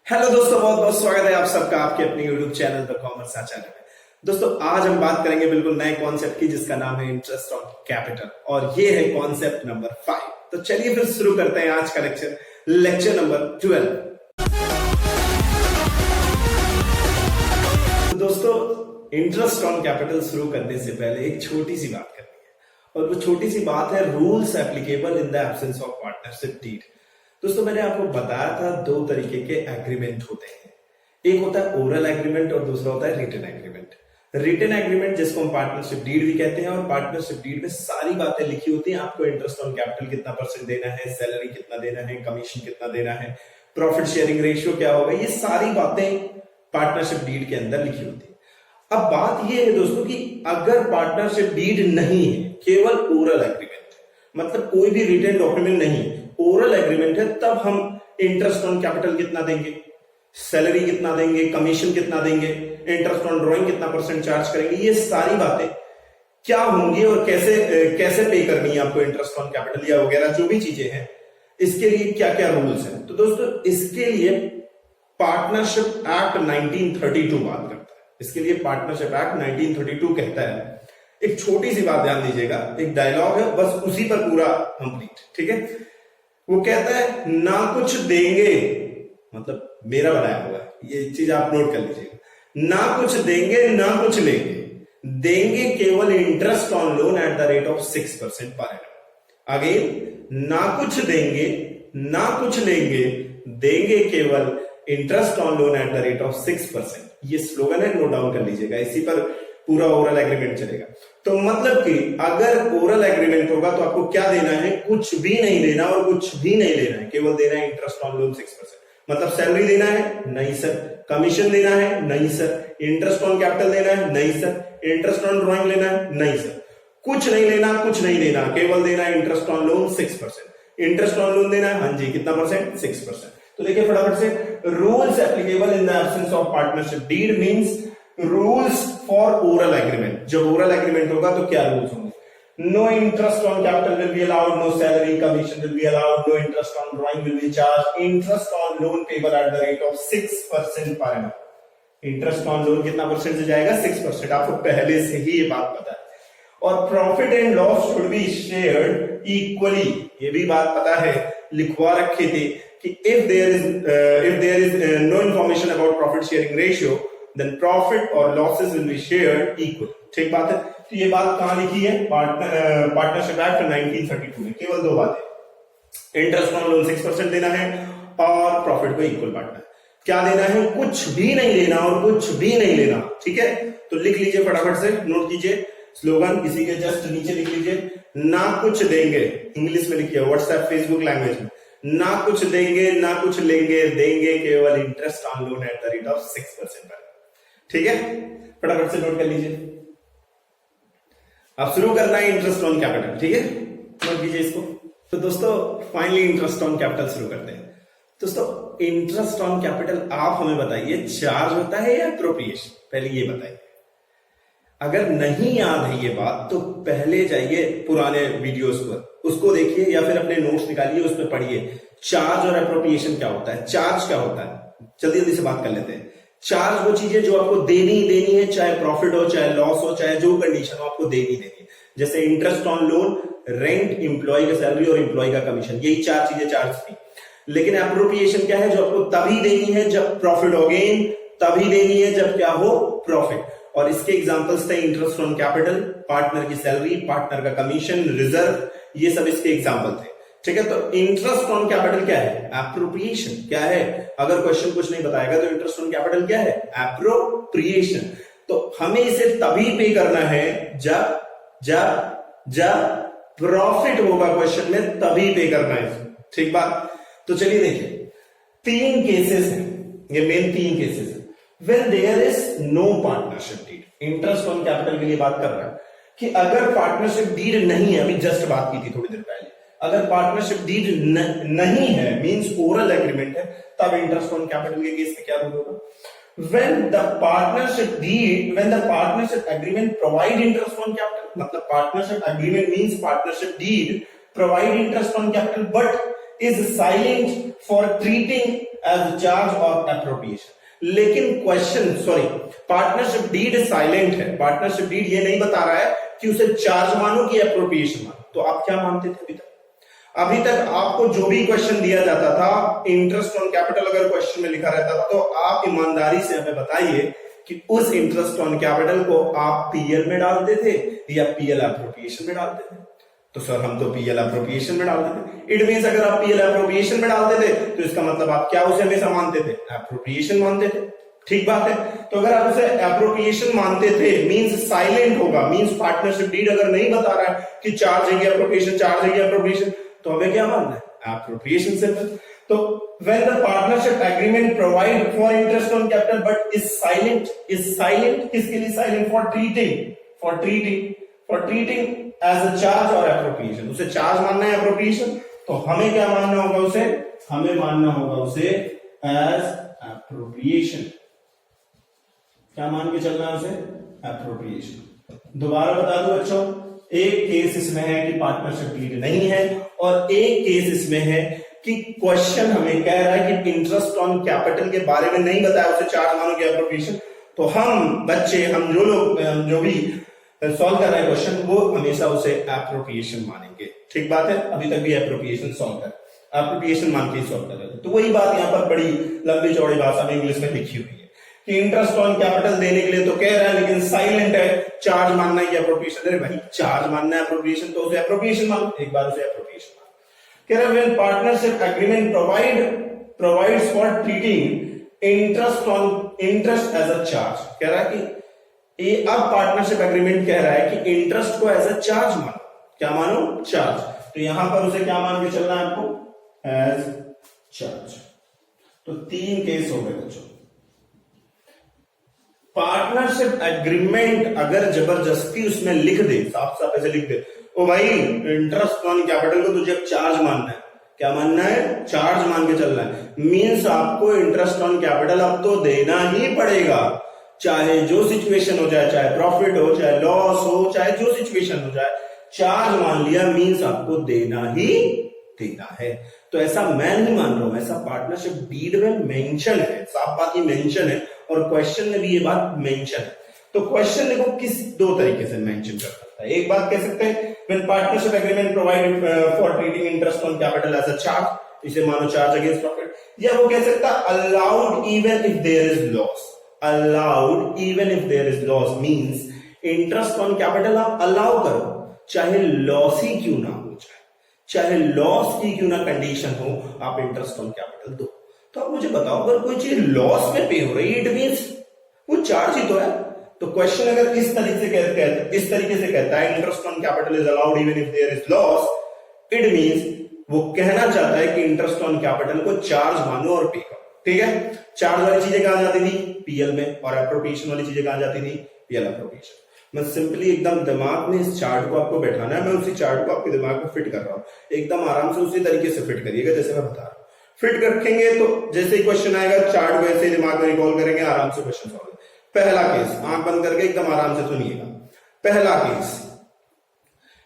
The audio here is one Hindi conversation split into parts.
हेलो दोस्तों, बहुत बहुत स्वागत है आप सबका आपके अपने यूट्यूब चैनल द कॉमर्स आचार्य में। दोस्तों, आज हम बात करेंगे बिल्कुल नए कॉन्सेप्ट की जिसका नाम है इंटरेस्ट ऑन कैपिटल और ये है कॉन्सेप्ट नंबर 5। तो चलिए फिर शुरू करते हैं आज का लेक्चर नंबर 12। तो दोस्तों, इंटरेस्ट ऑन कैपिटल शुरू करने से पहले एक छोटी सी बात करनी है और वो छोटी सी बात है rules applicable in the absence of partnership deed. दोस्तों, मैंने आपको बताया था दो तरीके के एग्रीमेंट होते हैं, एक होता है ओरल एग्रीमेंट और दूसरा होता है रिटन एग्रीमेंट। रिटन एग्रीमेंट जिसको हम पार्टनरशिप डीड भी कहते हैं और पार्टनरशिप डीड में सारी बातें लिखी होती हैं। आपको इंटरेस्ट ऑन कैपिटल कितना परसेंट देना है, सैलरी कितना देना है, कमीशन कितना देना है, प्रॉफिट शेयरिंग रेशियो क्या होगा, ये सारी बातें पार्टनरशिप डीड के अंदर लिखी होती है। अब बात यह है दोस्तों कि अगर पार्टनरशिप डीड नहीं है, केवल ओरल एग्रीमेंट मतलब कोई भी रिटन डॉक्यूमेंट नहीं, ओरल एग्रीमेंट है, तब हम इंटरेस्ट ऑन कैपिटल कितना देंगे, सैलरी कितना देंगे, कमीशन कितना देंगे, इंटरेस्ट ऑन ड्रॉइंग कितना परसेंट चार्ज करेंगे, ये सारी बातें क्या होंगी और कैसे पे करनी है आपको इंटरेस्ट ऑन कैपिटल या वगैरह जो भी चीजें हैं, इसके लिए क्या क्या रूल्स हैं। तो दोस्तों, इसके लिए पार्टनरशिप एक्ट 1932 बात करता है। इसके लिए पार्टनरशिप एक्ट 1932 कहता है, एक छोटी सी बात ध्यान दीजिएगा, एक डायलॉग है, बस उसी पर पूरा कंप्लीट, ठीक है। वो कहता है ना कुछ देंगे, मतलब मेरा बनाया हुआ है, ये चीज आप नोट कर लीजिएगा, ना कुछ देंगे ना कुछ लेंगे, देंगे केवल interest on loan eight the rate of 6% per annum. Again, ना कुछ देंगे ना कुछ लेंगे, देंगे केवल interest on loan eight the rate of 6%। ये स्लोगन है, नोट डाउन कर लीजिएगा, इसी पर पूरा ओरल एग्रीमेंट चलेगा। तो मतलब कि अगर ओरल एग्रीमेंट होगा तो आपको क्या देना है, कुछ भी नहीं देना और कुछ भी नहीं लेना है, केवल देना है इंटरेस्ट ऑन लोन 6%। मतलब सैलरी देना है, नहीं सर। कमीशन देना है, नहीं सर। इंटरेस्ट ऑन कैपिटल देना है, नहीं सर। इंटरेस्ट ऑन ड्रॉइंग लेना है, नहीं सर। कुछ नहीं लेना, कुछ नहीं देना, केवल देना है interest on loan 6%। Interest on loan देना है, हाँ जी, कितना परसेंट, 6%। तो देखिए फटाफट से, rules applicable in the absence of partnership deed means rules for oral agreement. जब ओरल एग्रीमेंट होगा तो क्या रूल्स होंगे, no interest on capital will be allowed, no salary commission will be allowed, no interest on drawing will be charge, interest on loan payable at the rate of 6% per annum. Interest on loan कितना परसेंट से जाएगा, 6%। आपको पहले से ही ये बात पता है। और profit and loss should be shared equally, ये भी बात पता है, लिखवा रखे थे कि if there is no information about profit sharing ratio then profit or losses will be shared equal। ठीक बात है। तो ये बात कहां लिखी है, पार्टनरशिप एक्ट 1932 में। केवल दो बातें, इंटरेस्ट ऑन लोन 6% देना है और प्रॉफिट को इक्वल बांटना है। क्या देना है, कुछ भी नहीं लेना और कुछ भी नहीं लेना, ठीक है। तो लिख लीजिए फटाफट से, नोट कीजिए स्लोगन, इसी के जस्ट नीचे लिख लीजिए, ना कुछ देंगे, इंग्लिश में लिखिए, व्हाट्सएप फेसबुक लैंग्वेज में, ना कुछ देंगे ना कुछ लेंगे, देंगे केवल interest on loan eight the rate of 6% पर। ठीक है, फटाफट से नोट कर लीजिए। अब शुरू करना है इंटरेस्ट ऑन कैपिटल, ठीक है, नोट कीजिए इसको। तो दोस्तों, फाइनली इंटरेस्ट ऑन कैपिटल शुरू करते हैं। दोस्तों, इंटरेस्ट ऑन कैपिटल आप हमें बताइए, चार्ज होता है या एप्रोप्रिएशन, पहले ये बताइए। अगर नहीं याद है ये बात तो पहले जाइए पुराने वीडियोस पर, उसको देखिए या फिर अपने नोट्स निकालिए, उस पर पढ़िए चार्ज और एप्रोप्रिएशन क्या होता है। चार्ज क्या होता है, जल्दी जल्दी से बात कर लेते हैं। चार्ज वो चीजें जो आपको देनी है, चाहे प्रॉफिट हो चाहे लॉस हो चाहे जो कंडीशन हो, आपको देनी है। जैसे interest on loan, rent, employee का सैलरी और इंप्लॉय का कमीशन, यही चार चीजें चार्ज थी। लेकिन एप्रोप्रिएशन क्या है, जो आपको तभी देनी है जब प्रॉफिट हो, गेन तभी देनी है जब क्या हो, प्रॉफिट। और इसके एग्जांपल्स थे इंटरेस्ट ऑन कैपिटल, पार्टनर की सैलरी, पार्टनर का कमीशन, रिजर्व, ये सब इसके एग्जांपल थे, ठीक है। तो इंटरेस्ट ऑन कैपिटल क्या है, एप्रोप्रिएशन क्या है। अगर क्वेश्चन कुछ नहीं बताएगा तो इंटरेस्ट ऑन कैपिटल क्या है, एप्रोप्रिएशन। तो हमें इसे तभी पे करना है जब जब जब प्रॉफिट होगा क्वेश्चन में, तभी पे करना है, ठीक बात। तो चलिए देखिए, तीन केसेस हैं, ये मेन तीन केसेस हैं। When there is no partnership deed, interest on capital के लिए बात कर रहा है कि अगर पार्टनरशिप डीड नहीं है, अभी जस्ट बात की थी थोड़ी देर पहले, अगर पार्टनरशिप डीड नहीं है, मींस ओरल एग्रीमेंट है, तब इंटरेस्ट ऑन कैपिटल के केस में क्या रूल होगा, when the partnership agreement provide interest on capital, मतलब partnership agreement means partnership deed provide interest on capital but is silent for treating as charge और एप्रोप्रिएशन। लेकिन क्वेश्चन पार्टनरशिप डीड साइलेंट है। पार्टनरशिप डीड ये नहीं बता रहा है कि उसे चार्ज मानो कि एप्रोप्रिएशन मानो। तो आप क्या मानते थे अभी तक? अभी तक आपको जो भी क्वेश्चन दिया जाता था, इंटरेस्ट ऑन कैपिटल अगर क्वेश्चन में लिखा रहता था, तो आप ईमानदारी से हमें बताइए कि उस इंटरेस्ट ऑन कैपिटल को आप पीएल में डालते थे या पीएल एप्रोप्रिएशन में डालते थे? तो सर हम तो पीएल एप्रोप्रिएशन में डालते थे। इट मींस अगर आप पीएल एप्रोप्रिएशन में डालते थे तो इसका मतलब आप क्या उसे हमेशा मानते थे? एप्रोप्रिएशन मानते थे। ठीक बात है। तो अगर आप उसे एप्रोप्रिएशन मानते थे मींस साइलेंट होगा, मींस पार्टनरशिप डीड अगर नहीं बता रहा है कि चार्ज है एप्रोप्रिएशन, चार्ज है एप्रोप्रिएशन, तो हमें क्या मानना है? Appropriation simple. तो when the partnership agreement provide for interest on capital but is silent किसके लिए silent? for treating as a charge or appropriation। उसे चार्ज मानना है appropriation, तो हमें क्या मानना होगा उसे? हमें मानना होगा उसे as appropriation। क्या मान के चलना है उसे? appropriation। दोबारा बता दो बच्चों, एक केस इसमें है कि पार्टनरशिप डीड नहीं है और एक केस इसमें है कि क्वेश्चन हमें कह रहा है कि इंटरेस्ट ऑन कैपिटल के बारे में नहीं बताया, उसे चार्ज मानो कि एप्रोप्रिएशन। तो हम बच्चे, हम जो लोग जो भी सॉल्व कर रहे हैं क्वेश्चन, वो हमेशा उसे एप्रोप्रिएशन मानेंगे। ठीक बात है। अभी तक भी एप्रोप्रिएशन सॉल्व कर, एप्रोप्रिएशन मान के सॉल्व कर रहे थे। तो वही बात यहाँ पर बड़ी लंबी चौड़ी भाषा में इंग्लिश में लिखी हुई है कि इंटरेस्ट ऑन कैपिटल देने के लिए तो कह रहा है लेकिन साइलेंट है, चार्ज मानना है कि एप्रोप्रिएशन? अरे भाई चार्ज मानना है एप्रोप्रिएशन, तो उसे एप्रोप्रिएशन मानो। एक बार उसे एप्रोप्रिएशन मानो। कह रहा है when partnership agreement provides for treating interest as a charge. कह रहा है कि अब पार्टनरशिप एग्रीमेंट कह रहा है कि इंटरेस्ट को एज अ चार्ज मानो। क्या मानो? चार्ज। तो यहां पर उसे क्या मान के चलना है आपको? As charge. तो तीन केस हो गए बच्चों। पार्टनरशिप एग्रीमेंट अगर जबरदस्ती उसमें लिख दे, साफ साफ ऐसे लिख दे, ओ भाई इंटरेस्ट ऑन कैपिटल को तुझे चार्ज मानना है। क्या मानना है? चार्ज मान के चलना है। मींस आपको इंटरेस्ट ऑन कैपिटल अब तो देना ही पड़ेगा, चाहे जो सिचुएशन हो जाए, चाहे प्रॉफिट हो, चाहे लॉस हो, चाहे जो सिचुएशन हो जाए, चार्ज मान लिया मींस आपको देना ही देना है। तो ऐसा मैं नहीं मान रहा हूं, ऐसा पार्टनरशिप डीड में मेंशन है, साफ बात ये मेंशन है और क्वेश्चन में भी ये बात मेंशन है। तो क्वेश्चन देखो किस दो तरीके से मेंशन कर सकता है। एक बात कह सकते हैं when partnership agreement provide for treating interest on capital as a charge, इसे मानो चार्ज अगेंस्ट प्रॉफिट। या वो कह सकता है allowed even if there is loss. Allowed even if there is loss means interest on capital आप अलाउ करो, चाहे लॉस ही क्यों ना हो जाए, चाहे लॉस की क्यों ना कंडीशन हो, आप इंटरेस्ट ऑन कैपिटल दो। तो आप मुझे बताओ, अगर कोई चीज लॉस में पे हो रही है, इट मींस वो चार्ज ही तो है। तो क्वेश्चन अगर इस तरीके से कहता है interest on capital is allowed even if there is loss, it means वो कहना चाहता है कि इंटरेस्ट ऑन कैपिटल को चार्ज मानो और पे करो। ठीक है। चार्ज वाली चीजें कहां जाती थी? पीएल में। और एप्रोप्रिएशन वाली चीजें कहां जाती थी? PL appropriation. मैं सिंपली एकदम दिमाग में इस चार्ट को आपको बैठाना है, मैं उसी चार्ट को आपके दिमाग में फिट कर रहा हूं। एकदम आराम से उसी तरीके से फिट करिएगा जैसे मैं बता रहा हूं। फिट रखेंगे तो जैसे ही क्वेश्चन आएगा चार्ट को ऐसे दिमाग में रिकॉल करेंगे, आराम से क्वेश्चन सॉल्व। पहला केस, आंख बंद करके एकदम आराम से सुनिएगा। पहला केस,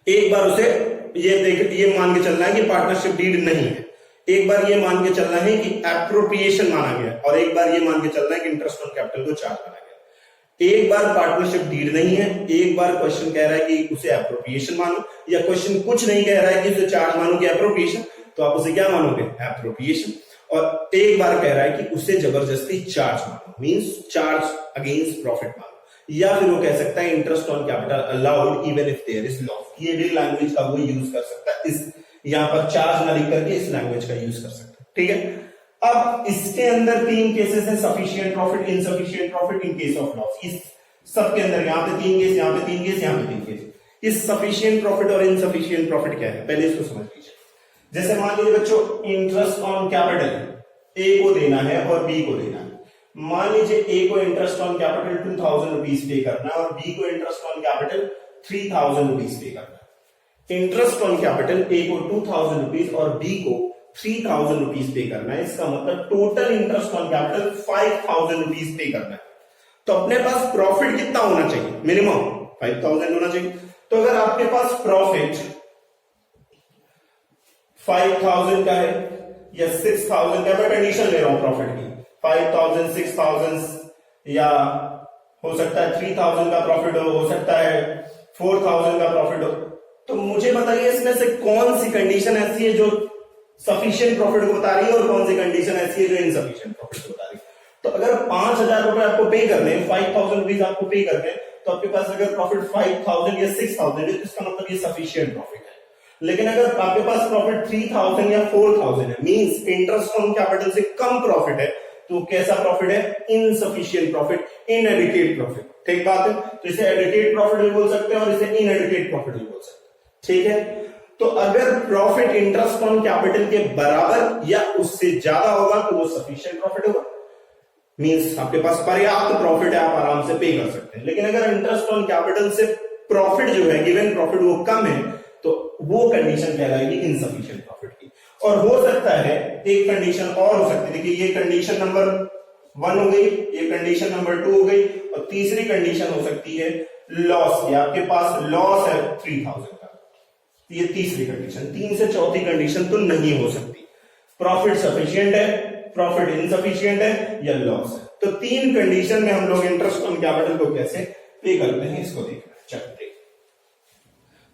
एक बार उसे ये मान के चलना है कि पार्टनरशिप डीड नहीं है, एक बार ये मान के चलना है कि एप्रोप्रिएशन माना गया, और एक बार ये मान के चलना है कि इंटरेस्ट ऑन कैपिटल को चार्ज माना गया। एक बार पार्टनरशिप डीड नहीं है, एक बार क्वेश्चन कह रहा है कि उसे एप्रोप्रिएशन मानो, या क्वेश्चन कुछ नहीं कह रहा है कि उसे चार्ज मानो कि एप्रोप्रिएशन, तो आप उसे क्या मानोगे? एप्रोप्रिएशन। और एक बार कह रहा है कि उसे जबरदस्ती चार्ज मानो, मींस चार्ज अगेंस्ट प्रॉफिट मानो, या फिर वो कह सकता है interest on capital allowed even if there is loss. ये भी लैंग्वेज का वो यूज कर सकता है, इस यहां पर चार्ज ना लिख करके इस लैंग्वेज का यूज कर सकता है। ठीक है। अब इसके अंदर तीन केसेस हैं, sufficient profit, insufficient profit, in case of loss. इस सबके अंदर यहाँ पे तीन केस, यहाँ पे तीन केस, यहाँ पे तीन केस। इस सफिशिएंट प्रॉफिट और इनसफिशिएंट प्रॉफिट क्या है, पहले इसको समझ लीजिए। जैसे मान लीजिए बच्चों, इंटरेस्ट ऑन कैपिटल ए को देना है और बी को देना है। मान लीजिए ए को इंटरेस्ट ऑन कैपिटल 2000 रुपीज पे करना है और बी को इंटरेस्ट ऑन कैपिटल 3000 रुपीज पे करना है। इंटरेस्ट ऑन कैपिटल ए को 2000 रुपीज और बी को 3000 रुपीज पे करना है। इसका मतलब total interest on capital 5000 rupees पे करना है। तो अपने पास प्रॉफिट कितना होना चाहिए? मिनिमम 5000 होना चाहिए। तो अगर आपके पास प्रॉफिट 5000 का है, या 6,000 का, मैं कंडीशन ले रहा हूं प्रॉफिट की, 5,000, 6,000 या हो सकता है 3,000 का प्रॉफिट हो सकता है 4,000 का प्रॉफिट हो। तो मुझे बताइए इसमें से कौन सी कंडीशन ऐसी है जो सफिशिएंट प्रॉफिट को बता रही है और कौन सी कंडीशन ऐसी है जो इनसफिशिएंट प्रॉफिट को बता रही है। तो अगर 5,000 रुपए आपको पे करने हैं, 5,000 रुपीज आपको पे करने हैं, तो आपके पास अगर प्रॉफिट 5,000 या 6,000 है तो इसका मतलब ये सफिशिएंट प्रॉफिट है। लेकिन अगर आपके पास प्रॉफिट 3,000 या 4,000 है, मींस इंटरेस्ट ऑन कैपिटल से कम प्रॉफिट है, तो कैसा प्रॉफिट है? Insufficient profit, इनएडिक्वेट profit. ठीक बात है। तो इसे एडिक्वेट प्रॉफिट भी बोल सकते हैं और इसे इनएडिक्वेट प्रॉफिट भी बोल सकते हैं। ठीक है। तो अगर प्रॉफिट इंटरेस्ट ऑन कैपिटल के बराबर या उससे ज्यादा होगा तो वो सफिशिएंट प्रॉफिट होगा, मींस आपके पास पर्याप्त प्रॉफिट है, आप आराम से पे कर सकते हैं। लेकिन अगर इंटरेस्ट ऑन कैपिटल से प्रॉफिट जो है, गिवन प्रॉफिट, वो कम है, तो वो कंडीशन कहलाएगी इनसफिशिएंट प्रॉफिट की। और हो सकता है एक कंडीशन और हो सकती है, देखिए ये कंडीशन नंबर 1 हो गई, ये कंडीशन नंबर 2 हो गई, और तीसरी कंडीशन हो सकती है लॉस की। आपके पास लॉस है 3,000 का, ये तीसरी कंडीशन। 3 से चौथी कंडीशन तो नहीं हो सकती। प्रॉफिट सफिशिएंट है, प्रॉफिट इनसफिशिएंट है या लॉस है। तो 3 कंडीशन में हम लोग इंटरेस्ट ऑन कैपिटल को कैसे पे करते हैं इसको देखना। चलिए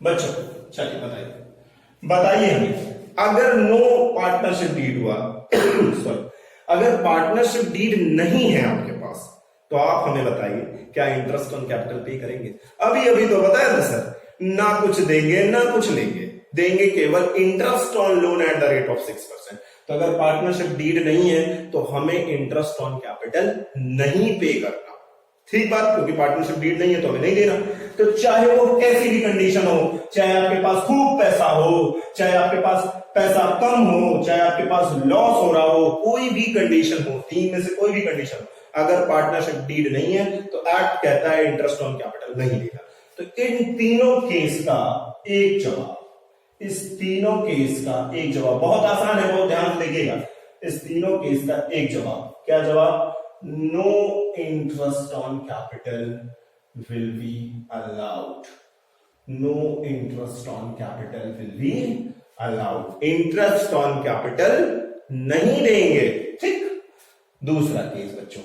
बच्चों, चलिए बताइए हमें, अगर नो पार्टनरशिप डीड हुआ सॉरी, अगर पार्टनरशिप डीड नहीं है आपके पास, तो आप हमें बताइए क्या इंटरेस्ट ऑन कैपिटल पे करेंगे? अभी तो बताया था सर, ना कुछ देंगे ना कुछ लेंगे, देंगे केवल interest on loan eight the rate of 6%। तो अगर पार्टनरशिप डीड नहीं है तो हमें इंटरेस्ट ऑन कैपिटल नहीं पे करना। ठीक बात, क्योंकि पार्टनरशिप डीड नहीं है तो हमें नहीं देना। तो चाहे वो कैसी भी कंडीशन हो, चाहे आपके पास खूब पैसा हो, चाहे आपके पास पैसा कम हो, चाहे आपके पास लॉस हो रहा हो, कोई भी कंडीशन हो, 3 में से कोई भी कंडीशन हो, अगर पार्टनरशिप डीड नहीं है तो एक्ट कहता है इंटरेस्ट ऑन कैपिटल नहीं देगा। तो इन तीनों केस का एक जवाब, इस तीनों केस का एक जवाब बहुत आसान है, बहुत ध्यान से देखिएगा। इस तीनों केस का एक जवाब, क्या जवाब? No interest on capital will be allowed. No interest on capital will be allowed. Interest on capital नहीं देंगे। ठीक। दूसरा केस बच्चों,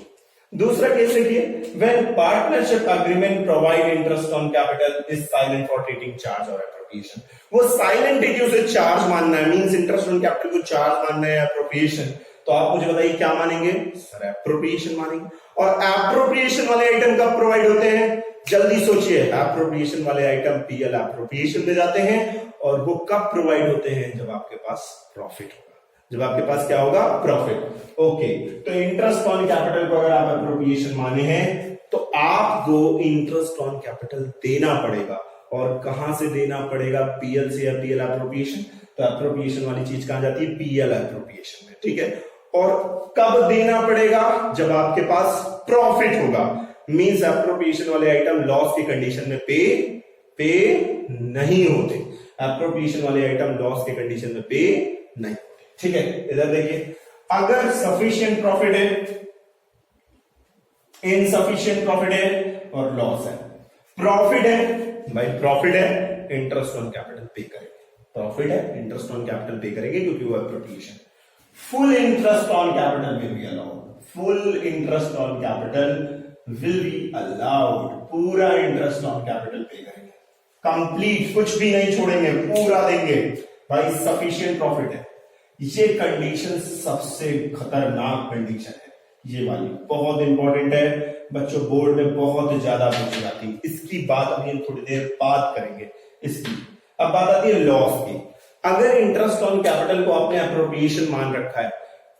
दूसरा केस देखिए, when partnership agreement provide interest on capital is silent for treating charge और एप्रोप्रिएशन। वो साइलेंट है कि उसे चार्ज मानना है, मींस इंटरेस्ट ऑन कैपिटल को चार्ज मानना है, एप्रोप्रिएशन। तो आप मुझे बताइए क्या मानेंगे? सर एप्रोप्रिएशन मानेंगे। और एप्रोप्रिएशन वाले आइटम कब प्रोवाइड होते हैं? जल्दी सोचिए। एप्रोप्रिएशन वाले आइटम पीएल एप्रोप्रिएशन में जाते हैं, और वो कब प्रोवाइड होते हैं? जब आपके पास प्रॉफिट होगा, जब आपके पास क्या होगा? प्रॉफिट। ओके, तो इंटरेस्ट ऑन कैपिटल को अगर आप एप्रोप्रिएशन माने हैं तो आपको इंटरेस्ट ऑन कैपिटल देना पड़ेगा। और कहां से देना पड़ेगा? पीएल से या पीएल एप्रोप्रिएशन। तो एप्रोप्रिएशन वाली चीज कहां जाती है? पीएल एप्रोप्रिएशन में। ठीक है। और कब देना पड़ेगा? जब आपके पास प्रॉफिट होगा, मींस एप्रोप्रिएशन वाले आइटम लॉस की कंडीशन में पे नहीं होते। एप्रोप्रिएशन वाले आइटम लॉस की कंडीशन में पे नहीं होते। ठीक है। इधर देखिए, अगर सफिशिएंट प्रॉफिट है, इनसफिशिएंट प्रॉफिट है और लॉस है। प्रॉफिट है भाई, प्रॉफिट है, इंटरेस्ट ऑन कैपिटल पे करेंगे। प्रॉफिट है, इंटरेस्ट ऑन कैपिटल पे करेंगे क्योंकि वो appropriation. Full interest on capital will be allowed. Full interest on capital will be allowed. पूरा इंटरेस्ट ऑन कैपिटल पे करेंगे, कंप्लीट, कुछ भी नहीं छोड़ेंगे, पूरा देंगे भाई। सफिशिएंट प्रॉफिट है। ये कंडीशन सबसे खतरनाक कंडीशन है, ये वाली बहुत इंपॉर्टेंट है बच्चों, बोर्ड में बहुत ज्यादा पूछी जाती है। इसकी बात अभी हम थोड़ी देर बाद करेंगे इसकी। अब बात आती है लॉस की। अगर इंटरेस्ट ऑन कैपिटल को आपने एप्रोप्रिएशन मान रखा है,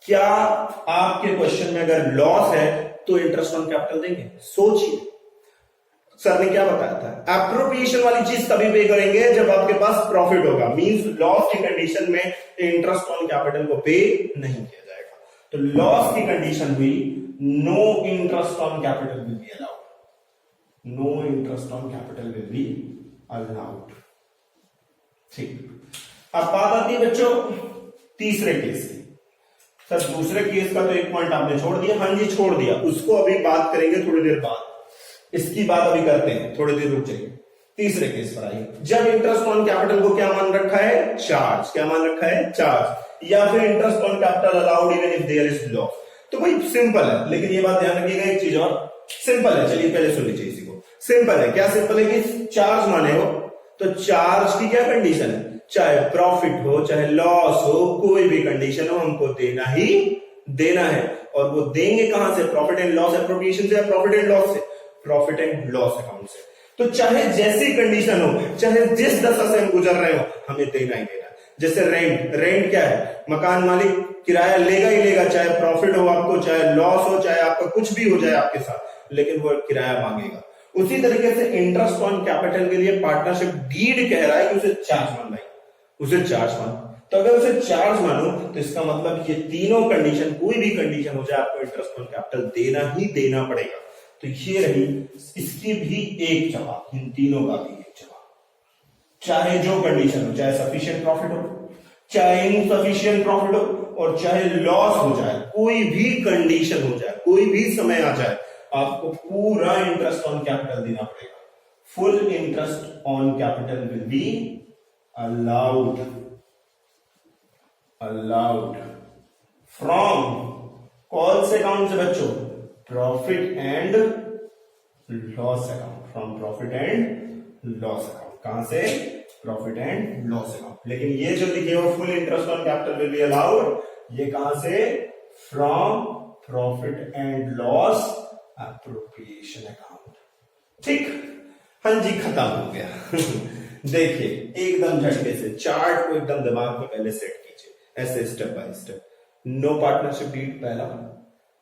क्या आपके क्वेश्चन में अगर लॉस है तो इंटरेस्ट ऑन कैपिटल देंगे? सोचिए, सर ने क्या बताया था? एप्रोप्रिएशन वाली चीज तभी पे करेंगे जब आपके पास प्रॉफिट होगा, मींस लॉस की कंडीशन में इंटरेस्ट ऑन कैपिटल को पे नहीं किया जाएगा। तो लॉस की कंडीशन हुई no interest on capital will be allowed. No interest on capital will be allowed. ठीक। अब बात आती है बच्चों तीसरे केस की। सर दूसरे केस का तो एक पॉइंट आपने छोड़ दिया। हाँ जी, छोड़ दिया, उसको अभी बात करेंगे थोड़ी देर बाद। इसकी बात अभी करते हैं, थोड़ी देर रुक जाइए। तीसरे केस पर आइए। जब इंटरेस्ट ऑन कैपिटल को क्या मान रखा है? चार्ज। क्या मान रखा है? चार्ज। या फिर interest on capital allowed even if there is loss. तो भाई सिंपल है, लेकिन ये बात ध्यान रखिएगा एक चीज और, सिंपल है, चलिए पहले सुन लीजिए इसी को। सिंपल है, क्या सिंपल है कि चार्ज माने हो तो चार्ज की क्या कंडीशन है, चाहे प्रॉफिट हो चाहे लॉस हो, कोई भी कंडीशन हो हमको देना ही देना है। और वो देंगे कहां से, प्रॉफिट एंड लॉस एप्रोप्रिएशन से या प्रॉफिट एंड लॉस से, प्रॉफिट एंड लॉस अकाउंट से। तो चाहे जैसी कंडीशन हो, चाहे जिस दशा से हम गुजर रहे हो, हमें देना ही देना। जैसे रेंट, रेंट क्या है, मकान मालिक किराया लेगा ही लेगा, चाहे प्रॉफिट हो आपको, चाहे लॉस हो, चाहे आपका कुछ भी हो जाए आपके साथ, लेकिन वो किराया मांगेगा। उसी तरीके से इंटरेस्ट ऑन कैपिटल के लिए पार्टनरशिप डीड कह रहा है कि उसे चार्ज मान भाई, उसे चार्ज मान। तो अगर उसे चार्ज मानो तो इसका मतलब ये तीनों कंडीशन, कोई भी कंडीशन हो जाए, आपको इंटरेस्ट ऑन कैपिटल देना ही देना पड़ेगा। तो ये रही इसकी भी एक जवाब, इन तीनों का भी एक जवाब। चाहे जो कंडीशन हो, चाहे सफिशिएंट प्रॉफिट हो, चाहे इनसफिशिएंट प्रॉफिट हो, और चाहे लॉस हो जाए, कोई भी कंडीशन हो जाए, कोई भी समय आ जाए, आपको पूरा इंटरेस्ट ऑन कैपिटल देना पड़ेगा। Full interest on capital will be allowed from कौन से अकाउंट से बच्चों, profit and loss account, from profit and loss account. कहां से, प्रॉफिट एंड लॉस अकाउंट। लेकिन ये जो लिखे हो full interest on capital will be allowed, ये कहां से, from profit and loss appropriation account. ठीक, हाँ जी, खत्म हो गया। देखिए एकदम झटके से चार्ट को एकदम दिमाग में पहले सेट कीजिए, ऐसे step by step. No partnership deed पहला,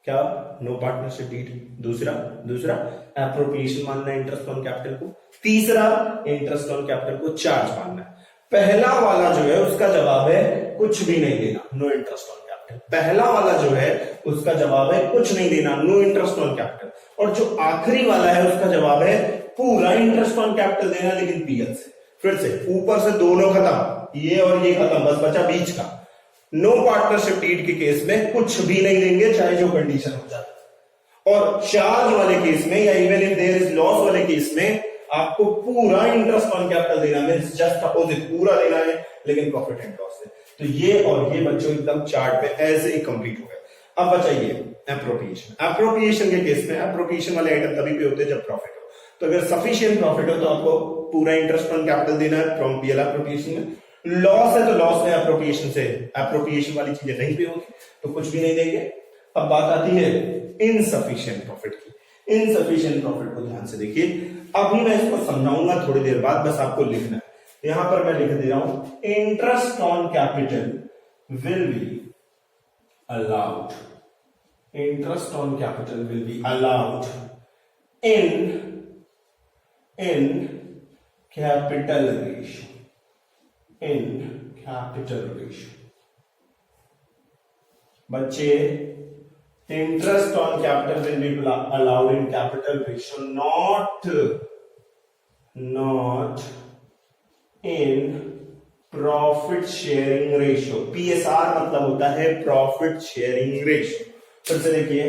क्या, नो पार्टनरशिप डीड। दूसरा एप्रोप्रिएशन मानना है इंटरेस्ट ऑन कैपिटल को। तीसरा इंटरेस्ट ऑन कैपिटल को चार्ज मानना है। पहला वाला जो है उसका जवाब है कुछ भी नहीं देना, नो इंटरेस्ट ऑन कैपिटल। पहला वाला जो है उसका जवाब है कुछ नहीं देना, नो इंटरेस्ट ऑन कैपिटल। और जो आखिरी वाला है उसका जवाब है पूरा इंटरेस्ट ऑन कैपिटल देना, लेकिन पीएल से। फिर से ऊपर से दोनों खत्म, ये और ये खत्म, बस बचा बीच का। नो पार्टनरशिप डीड के केस में कुछ भी नहीं देंगे, चाहे जो कंडीशन हो जाए। और चार्ज वाले केस में या even if there is loss वाले केस में आपको पूरा इंटरेस्ट ऑन कैपिटल देना, मींस जस्ट अपोजिट, पूरा देना है, लेकिन प्रॉफिट एंड लॉस से। तो ये और ये बच्चों एकदम चार्ट पे ऐसे ही कंप्लीट हो गए। अब बचाइए एप्रोप्रिएशन। एप्रोप्रिएशन के केस में एप्रोप्रिएशन वाले आइटम तभी पे होते हैं जब प्रॉफिट हो। तो अगर सफिशिएंट प्रॉफिट हो तो आपको पूरा इंटरेस्ट ऑन कैपिटल देना है फ्रॉम पीएल एप्रोप्रिएशन में। लॉस है तो लॉस में एप्रोप्रिएशन से, एप्रोप्रिएशन वाली चीजें नहीं पे होती तो कुछ भी नहीं देंगे। अब बात आती है इनसफिशिएंट प्रॉफिट की। इनसफिशिएंट प्रॉफिट को ध्यान से देखिए, अभी मैं इसको समझाऊंगा थोड़ी देर बाद, बस आपको लिखना है। यहां पर मैं लिख दे रहा हूं, interest on capital will be allowed, interest on capital will be allowed in capital ratio, in capital ratio. बच्चे, interest on capital will be allowed in capital ratio, not in profit sharing ratio। PSR मतलब होता है प्रॉफिट शेयरिंग रेशियो। फिर से देखिए,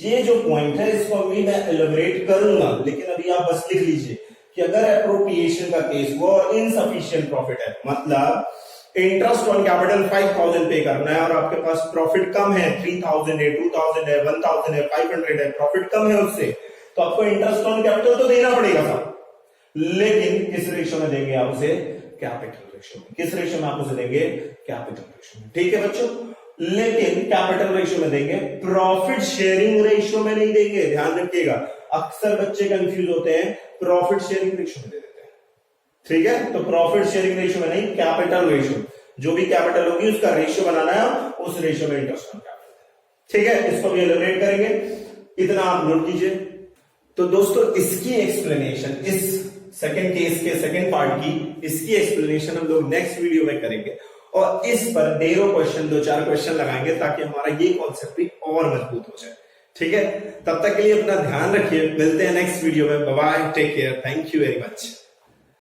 ये जो पॉइंट है इसको अभी मैं एलिब्रेट करूंगा, लेकिन अभी आप बस लिख लीजिए कि अगर एप्रोप्रिएशन का केस हुआ और इनसफिशिएंट प्रॉफिट है, मतलब इंटरेस्ट ऑन कैपिटल 5000 पे करना है और आपके पास प्रॉफिट कम है, 3000 है, 2000 है, 1000 है, 500 है, प्रॉफिट कम है उससे, तो आपको इंटरेस्ट ऑन कैपिटल तो देना पड़ेगा साहब। लेकिन किस रेशियो में देंगे आप उसे, कैपिटल रेशियो में। किस रेशियो में आप उसे देंगे, कैपिटल रेशियो में। ठीक है बच्चों, लेकिन कैपिटल रेशियो में देंगे, प्रॉफिट शेयरिंग रेशियो में नहीं देंगे। ध्यान रखिएगा, अक्सर बच्चे कंफ्यूज होते हैं, प्रॉफिट शेयरिंग रेशियो में दे देते हैं। ठीक है, तो प्रॉफिट शेयरिंग रेशियो में नहीं, कैपिटल रेशियो। जो भी कैपिटल होगी उसका रेशियो बनाना है, उस रेशियो में इंटरेस्ट ऑन कैपिटल। ठीक है, इसको भी एलिब्रेट करेंगे, इतना आप नोट कीजिए। तो दोस्तों इसकी एक्सप्लेनेशन, इस सेकंड केस के सेकंड पार्ट की, इसकी एक्सप्लेनेशन हम लोग नेक्स्ट वीडियो में करेंगे और इस पर ढेरों क्वेश्चन, 2-4 क्वेश्चन लगाएंगे ताकि हमारा ये कॉन्सेप्ट भी और मजबूत हो जाए। ठीक है, तब तक के लिए अपना ध्यान रखिए, मिलते हैं नेक्स्ट वीडियो में। Bye bye, take care, thank you very much.